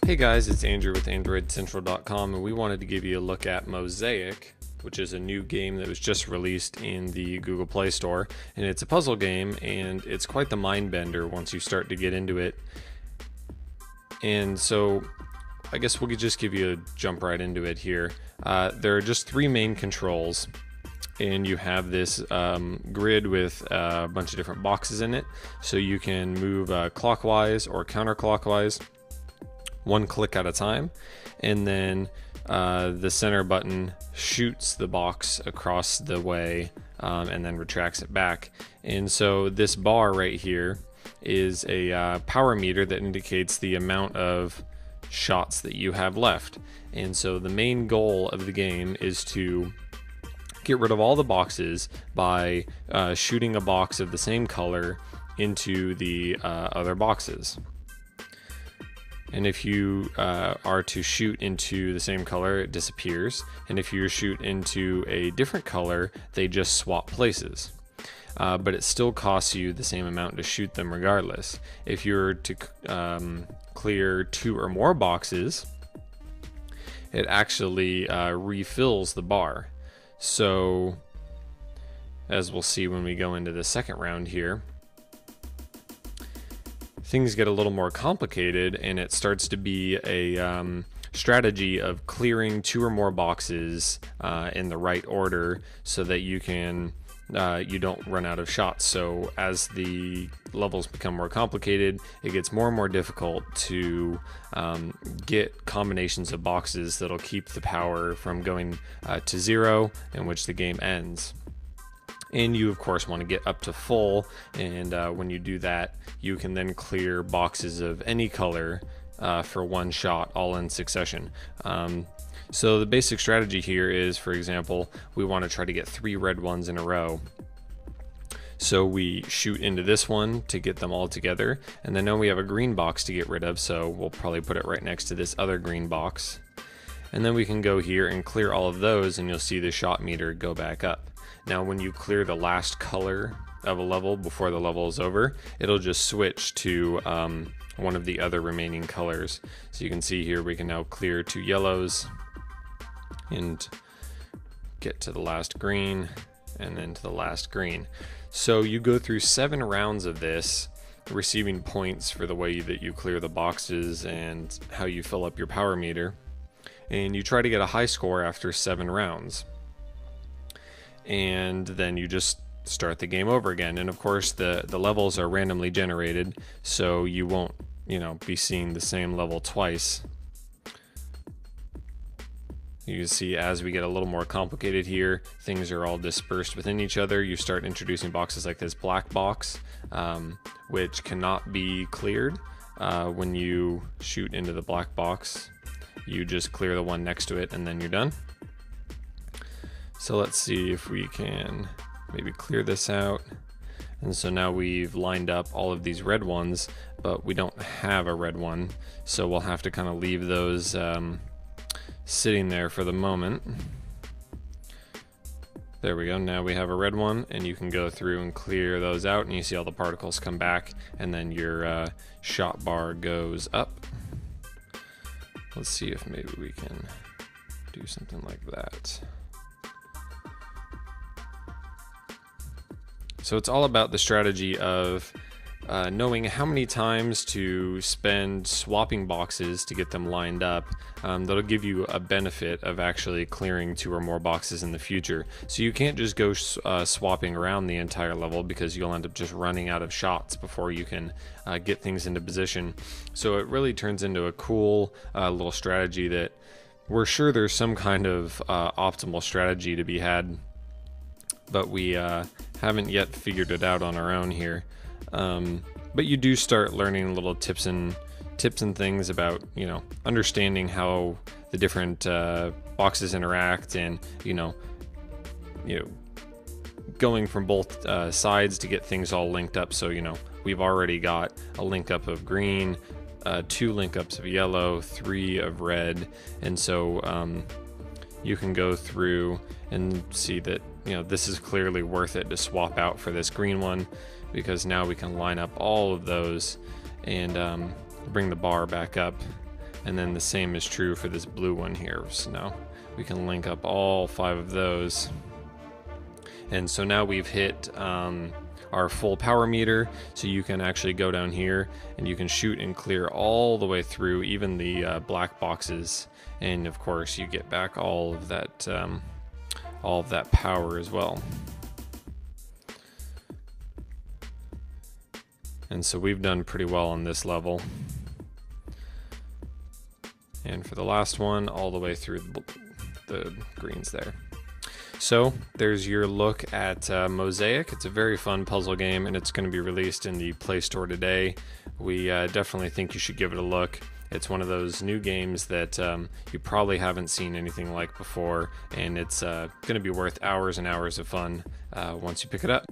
Hey guys, it's Andrew with AndroidCentral.com, and we wanted to give you a look at Mosaic, which is a new game that was just released in the Google Play Store. And it's a puzzle game, and it's quite the mind bender once you start to get into it. And so I guess we'll just give you a jump right into it here. There are just three main controls, and you have this grid with a bunch of different boxes in it, so you can move clockwise or counterclockwise, one click at a time, and then the center button shoots the box across the way and then retracts it back. And so this bar right here is a power meter that indicates the amount of shots that you have left. And so the main goal of the game is to get rid of all the boxes by shooting a box of the same color into the other boxes. And if you are to shoot into the same color, it disappears. And if you shoot into a different color, they just swap places. But it still costs you the same amount to shoot them regardless. If you're to clear two or more boxes, it actually refills the bar. So, as we'll see when we go into the second round here, things get a little more complicated, and it starts to be a strategy of clearing two or more boxes in the right order so that you can you don't run out of shots. So as the levels become more complicated, it gets more and more difficult to get combinations of boxes that'll keep the power from going to zero, in which the game ends. And you of course want to get up to full, and when you do that, you can then clear boxes of any color for one shot, all in succession. So the basic strategy here is, for example, we want to try to get 3 red ones in a row. So we shoot into this one to get them all together, and then now we have a green box to get rid of, so we'll probably put it right next to this other green box. And then we can go here and clear all of those, and you'll see the shot meter go back up. Now when you clear the last color of a level before the level is over, it'll just switch to one of the other remaining colors. So you can see here we can now clear 2 yellows and get to the last green, and then to the last green. So you go through 7 rounds of this, receiving points for the way that you clear the boxes and how you fill up your power meter. And you try to get a high score after 7 rounds. And then you just start the game over again. And of course the levels are randomly generated, so you won't, be seeing the same level twice. You can see as we get a little more complicated here, things are all dispersed within each other. You start introducing boxes like this black box, which cannot be cleared when you shoot into the black box. You just clear the one next to it, and then you're done. So let's see if we can maybe clear this out. And so now we've lined up all of these red ones, but we don't have a red one, so we'll have to kind of leave those sitting there for the moment. There we go. Now we have a red one, and you can go through and clear those out, and you see all the particles come back, and then your shot bar goes up. Let's see if maybe we can do something like that. So it's all about the strategy of knowing how many times to spend swapping boxes to get them lined up. That'll give you a benefit of actually clearing 2 or more boxes in the future. So you can't just go swapping around the entire level, because you'll end up just running out of shots before you can get things into position. So it really turns into a cool little strategy that we're sure there's some kind of optimal strategy to be had, but we haven't yet figured it out on our own here. But you do start learning little tips and things about, understanding how the different boxes interact, and going from both sides to get things all linked up. So we've already got a link up of green, 2 link ups of yellow, 3 of red, and so you can go through and see that this is clearly worth it to swap out for this green one, because now we can line up all of those and bring the bar back up And then the same is true for this blue one here. So now we can link up all 5 of those. And so now we've hit our full power meter, so you can actually go down here and you can shoot and clear all the way through, even the black boxes, and of course you get back all of that power as well. And so we've done pretty well on this level. And for the last one, all the way through the greens there. So there's your look at Mosaic. It's a very fun puzzle game, and it's going to be released in the Play Store today. We definitely think you should give it a look. It's one of those new games that you probably haven't seen anything like before, and it's going to be worth hours and hours of fun once you pick it up.